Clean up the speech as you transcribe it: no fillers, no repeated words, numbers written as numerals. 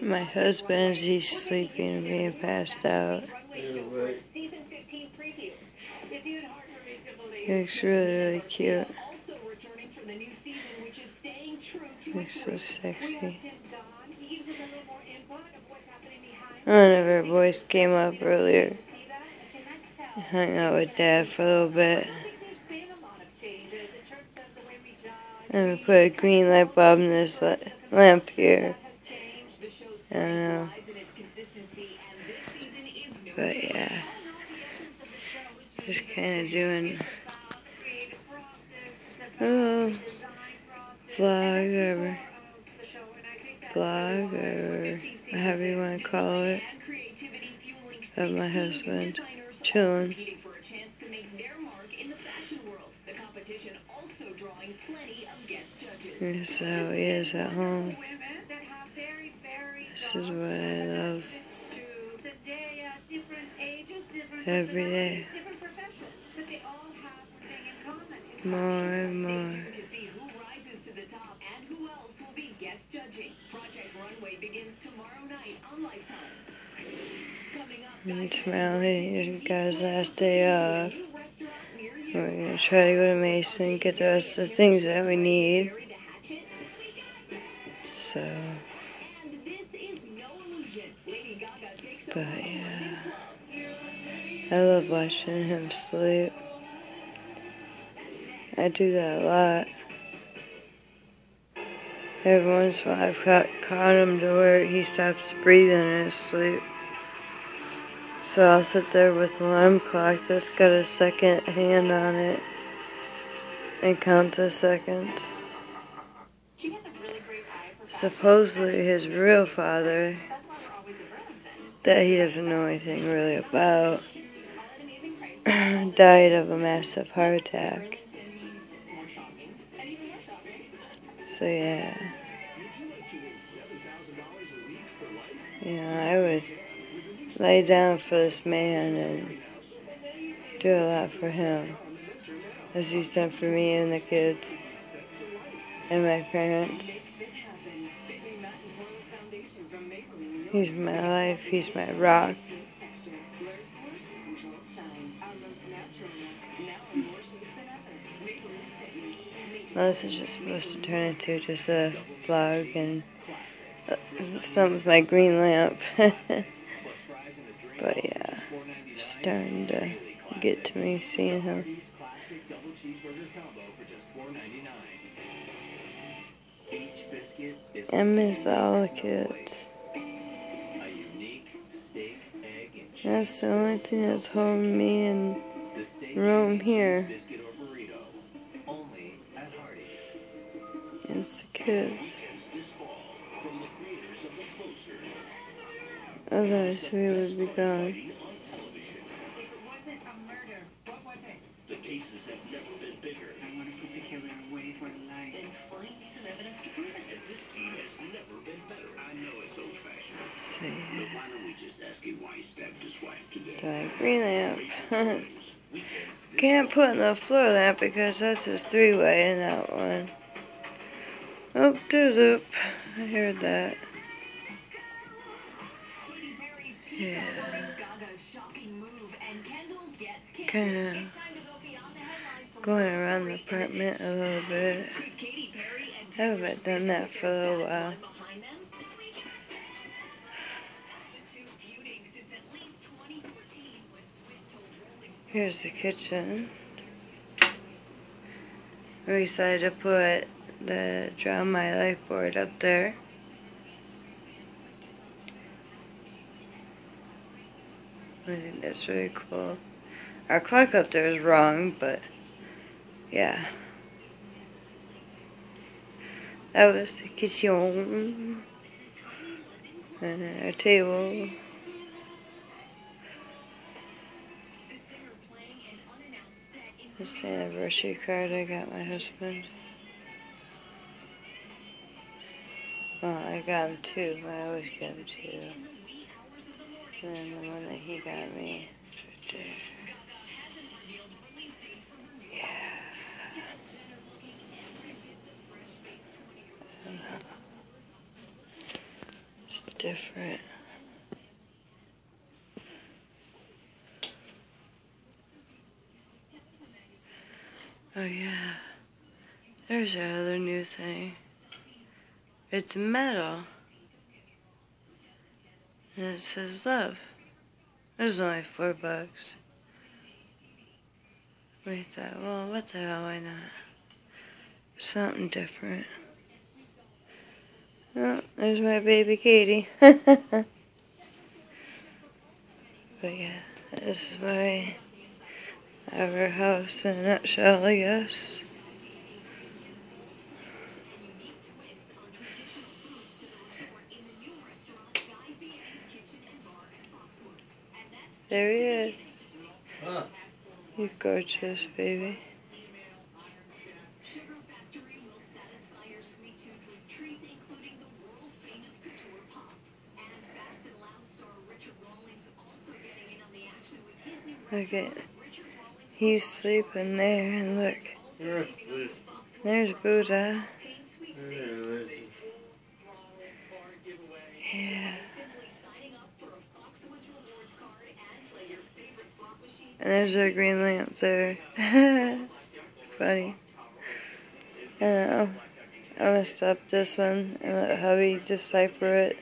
My husband, he's sleeping and being passed out. He looks really, really cute. He looks so sexy. One of our boys came up earlier. Hung out with Dad for a little bit. And we put a green light bulb in this lamp here. I don't know. But yeah. Just kind of doing vlog or however you want to call it, of my husband chilling. This is how he is at home. This is what I love. Every day. More and more. And tomorrow he got his last day off. We're going to try to go to Mason, get the rest of the things that we need. So, but yeah, I love watching him sleep. I do that a lot. Every once in a while I've caught him to where he stops breathing in his sleep. So I'll sit there with an alarm clock that's got a second hand on it and count the seconds. Supposedly his real father, that he doesn't know anything really about, died of a massive heart attack. So yeah. You know, I would lay down for this man and do a lot for him, as he's done for me and the kids and my parents. He's my life, he's my rock. Well, this is just supposed to turn into just a vlog and some of my green lamp. But yeah, starting to get to me seeing him. I miss all the kids. That's the only thing that's holding me in Rome here. It's the kids. Otherwise we would be gone. So yeah. The green lamp. Can't put in the floor lamp because that's his three-way in that one. Oh, doop. I heard that. Yeah. Kind of going around the apartment a little bit. I haven't done that for a little while. Here's the kitchen. We decided to put the Draw My Life board up there. I think that's really cool. Our clock up there is wrong, but yeah. That was the kitchen. And our table. This is the anniversary card I got my husband. Well, I got him two. I always get him two. And then the one that he got me is right there. Yeah. different. Oh yeah, there's our other new thing. It's metal. And it says love. It's only $4. We thought, well, what the hell, why not? Something different. Oh, there's my baby Katie. But yeah, this is our house in a nutshell, I guess. There he is. Huh. You gorgeous baby. Okay, he's sleeping there, and look, there's Buddha. Yeah. And there's a green lamp there. Funny. I don't know. I'm gonna stop this one and let hubby decipher it.